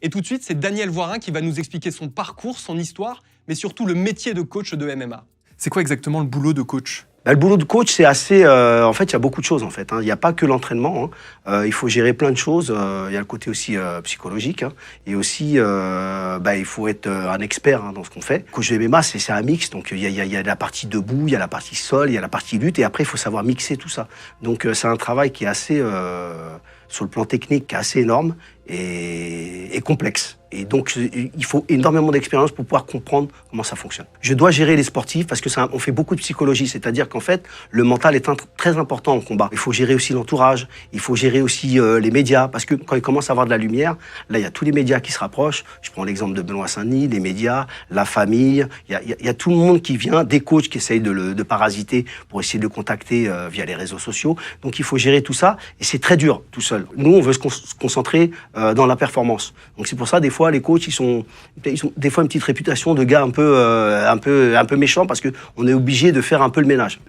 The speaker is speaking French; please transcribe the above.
Et tout de suite, c'est Daniel Voirin qui va nous expliquer son parcours, son histoire, mais surtout le métier de coach de MMA. C'est quoi exactement le boulot de coach ? Le boulot de coach, c'est assez... en fait, il y a beaucoup de choses, en fait. Il n'y a pas que l'entraînement. Il faut gérer plein de choses. Il y a le côté aussi psychologique. Et aussi, il faut être un expert dans ce qu'on fait. Coach de MMA, c'est un mix. Donc, il y a la partie debout, il y a la partie sol, il y a la partie lutte. Et après, il faut savoir mixer tout ça. Donc, c'est un travail qui est assez... sur le plan technique, qui est assez énorme et complexe. Et donc, il faut énormément d'expérience pour pouvoir comprendre comment ça fonctionne. Je dois gérer les sportifs parce que on fait beaucoup de psychologie, c'est-à-dire qu'en fait, le mental est très important en combat. Il faut gérer aussi l'entourage, il faut gérer aussi les médias, parce que quand il commence à avoir de la lumière, là, il y a tous les médias qui se rapprochent. Je prends l'exemple de Benoît Saint-Denis, les médias, la famille, il y a tout le monde qui vient, des coachs qui essayent de parasiter pour essayer de le contacter via les réseaux sociaux. Donc, il faut gérer tout ça et c'est très dur tout seul. Nous, on veut se concentrer dans la performance. Donc, c'est pour ça, des fois, les coachs, ils ont des fois une petite réputation de gars un peu méchants parce qu'on est obligé de faire un peu le ménage.